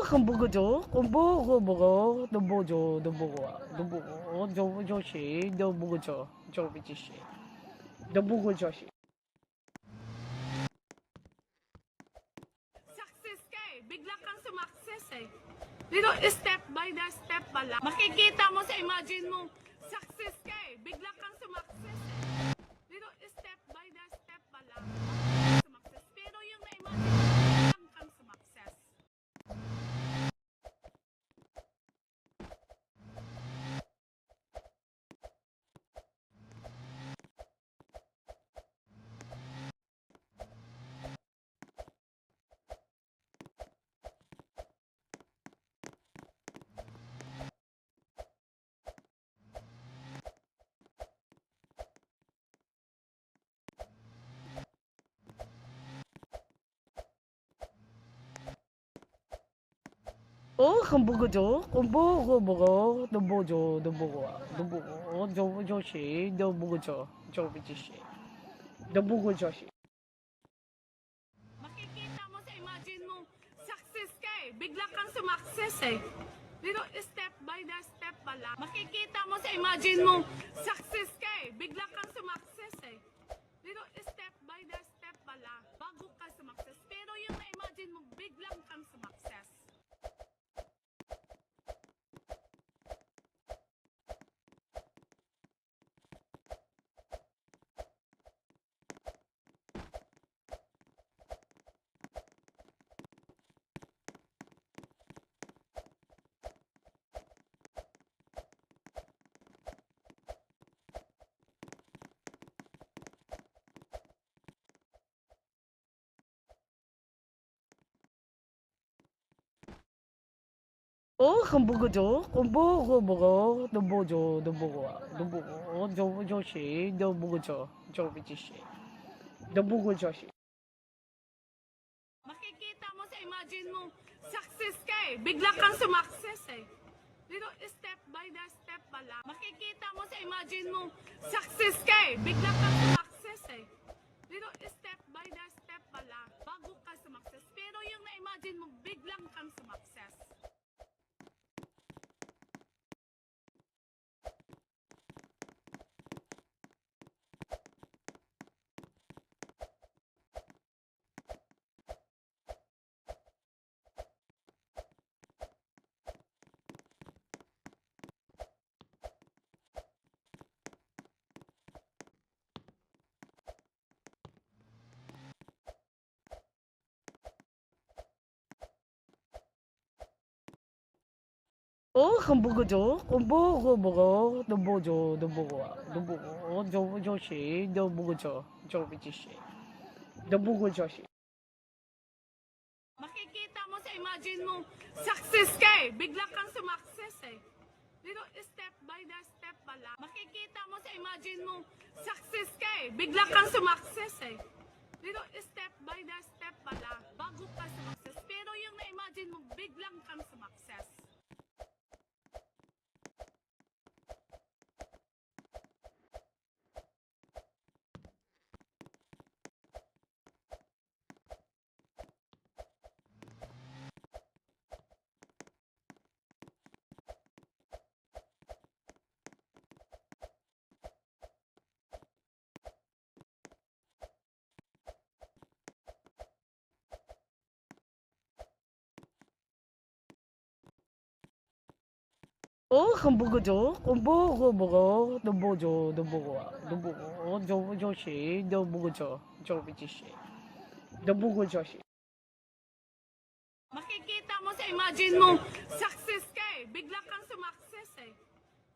很不够做，都不够做，做不起，都不够做事。Success ka eh. Bigla kang sumakses eh. Dito, step by the step pala. Makikita mo sa imagine mo, success ka eh. Bigla kang sumakses eh. Dito, step by the step pala. Sumakses. Pero yung na-imagine mo, biglang kang sumakses.很不够做，做事都不够做，做不起，都不够做事。Makikita mo sa imagine mo, success ka eh. Bigla kang sumakses eh. Dito, step by the step pala. Makikita mo sa imagine mo, success ka eh. Bigla kang sumakses eh. Dito, step by the step pala. Bago ka sumakses. Pero yung na-imagine mo, biglang kang sumakses.很不够做，做事都不够做，做不起，都不够做事。Makikita mo sa imagine mo, success ka eh. Bigla kang sumakses eh. Dito, step by the step pala. Makikita mo sa imagine mo, success ka eh. Bigla kang sumakses eh. Dito, step by the step pala. Bago ka sumakses. Pero yung na-imagine mo, biglang kang sumakses.很不够做，做事都不够做，做不起，都不够做事。Makikita mo sa imagine mo, success ka eh. Bigla kang sumakses eh. Dito, step by the step pala. Makikita mo sa imagine mo, success ka eh. Bigla kang sumakses eh. Dito, step by the step pala. Bago ka sumakses. Pero yung na-imagine mo, biglang kang sumakses.很不够做，做事都不够做，做不起，都不够做事。Makikita mo sa imagine mo, success ka eh. Bigla kang sumakses eh.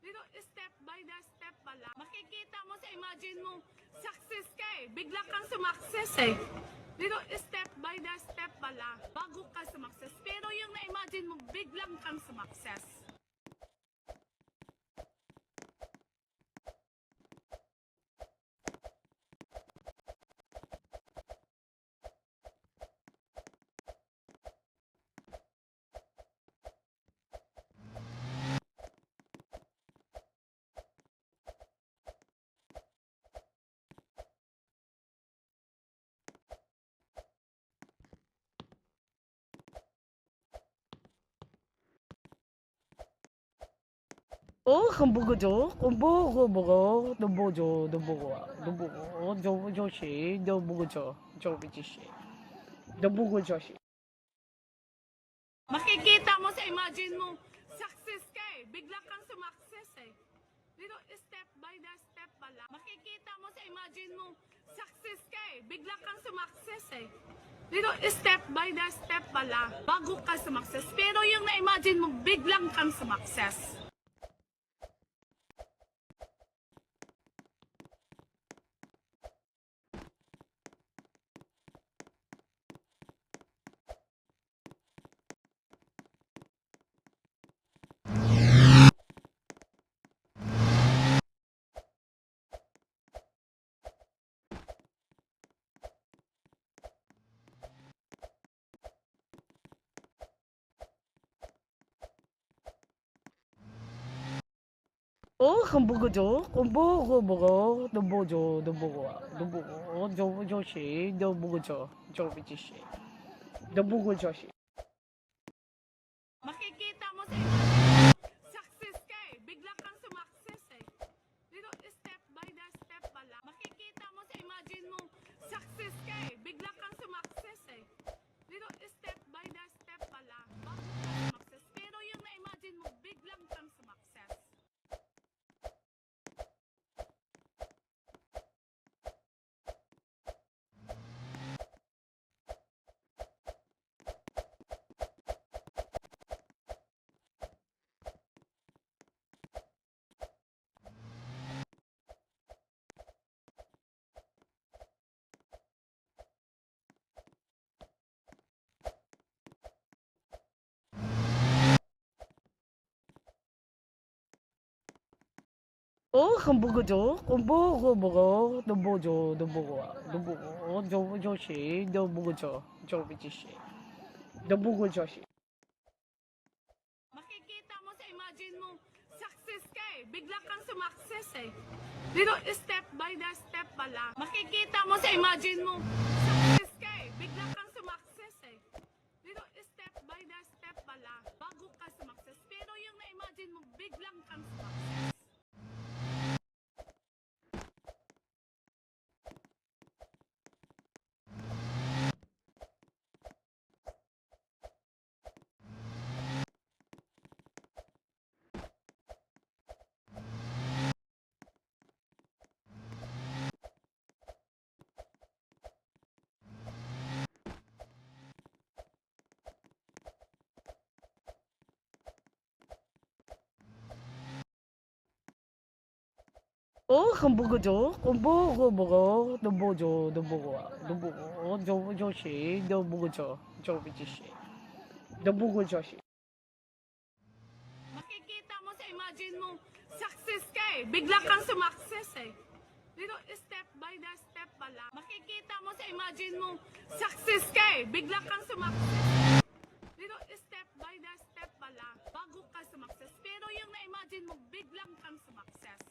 Dito, step by the step pala. Makikita mo sa imagine mo, success ka eh. Bigla kang sumakses eh. Dito, step by the step pala. Bago ka sumakses. Pero yung na-imagine mo, biglang kang sumakses. 很不够做，很不够，都不做，都不够，都不够，做些都不够做不这些，都不够做些。Makikita mo sa imagine mo, success ka eh. Bigla kang sumakses eh. Dito, step by the step pala. Makikita mo sa imagine mo, success ka eh. Bigla kang sumakses eh. Dito, step by the step pala. Bago ka sumakses. Pero yung na-imagine mo, biglang kang sumakses.很不够做，很不够，都不做，都不够，都不够，做些都不够做不这些，都不够做些。Makikita mo sa imagine mo, success ka eh. Bigla kang sumakses eh. Dito, step by the step pala. Makikita mo sa imagine mo, success ka eh. Bigla kang sumakses eh. Dito, step by the step pala. Bago ka sumakses. Pero yung na-imagine mo, biglang kang sumakses.很不够做，很不够，都不做，都不够，都不够，做些都不够做不这些，都不够做些。Makikita mo sa imagine mo, success ka eh. Bigla kang sumakses eh. Dito, step by the step pala. Makikita mo sa imagine mo, success ka eh. Bigla kang sumakses eh. Dito, step by the step pala. Bago ka sumakses. Pero yung na-imagine mo, biglang kang sumakses.很不够做，很不够，都不做，都不够，都不够，做些都不够做不这些，都不够做些。Makikita mo sa imagine mo, success ka eh. Bigla kang sumakses eh. Dito, step by the step pala. Makikita mo sa imagine mo, success ka eh. Bigla kang sumakses. Dito, step by the step pala. Bago ka sumakses. Pero yung na-imagine mo, biglang kang sumakses.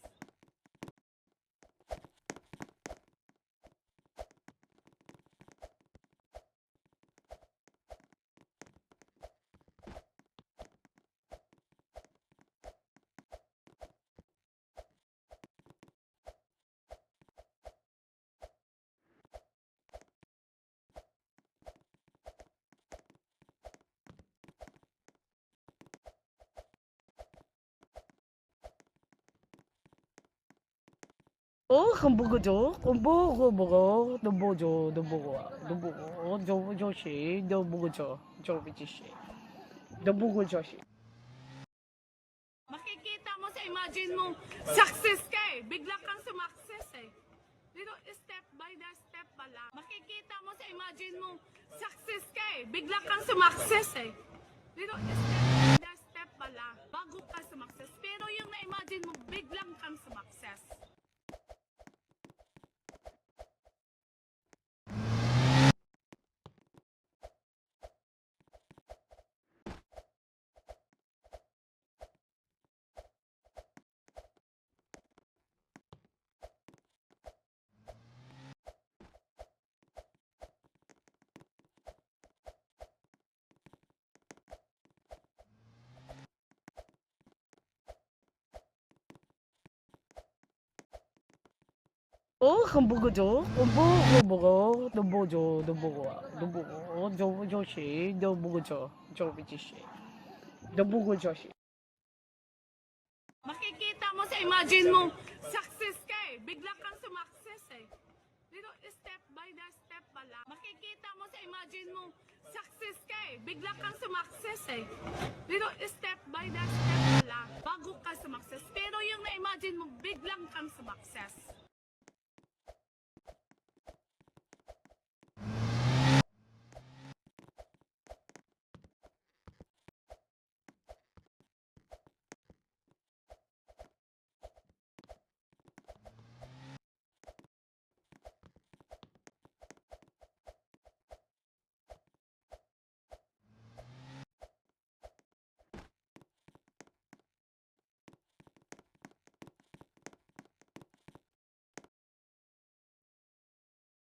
很不够做，很不够，都不做，都不够，都不够，做些都不够做不这些，都不够做些。Makikita mo sa imagine mo, success ka eh. Bigla kang sumakses eh. Dito, step by the step pala. Makikita mo sa imagine mo, success ka eh. Bigla kang sumakses eh. Dito, step by the step pala. Bago ka sumakses. Pero yung na-imagine mo, biglang kang sumakses. kumbugo, kumbugo, dumbojo, dumbugo, joshi, dumbugo, jobichishi, dumbugo joshi. Makikita mo sa imagine mo, success ka eh. Bigla kang sumakses eh. Dito, step by the step pala. Makikita mo sa imagine mo, success ka eh. Bigla kang sumakses eh. Dito, step by the step pala. Bago ka sumakses. Pero yung na-imagine mo, biglang kang sumakses.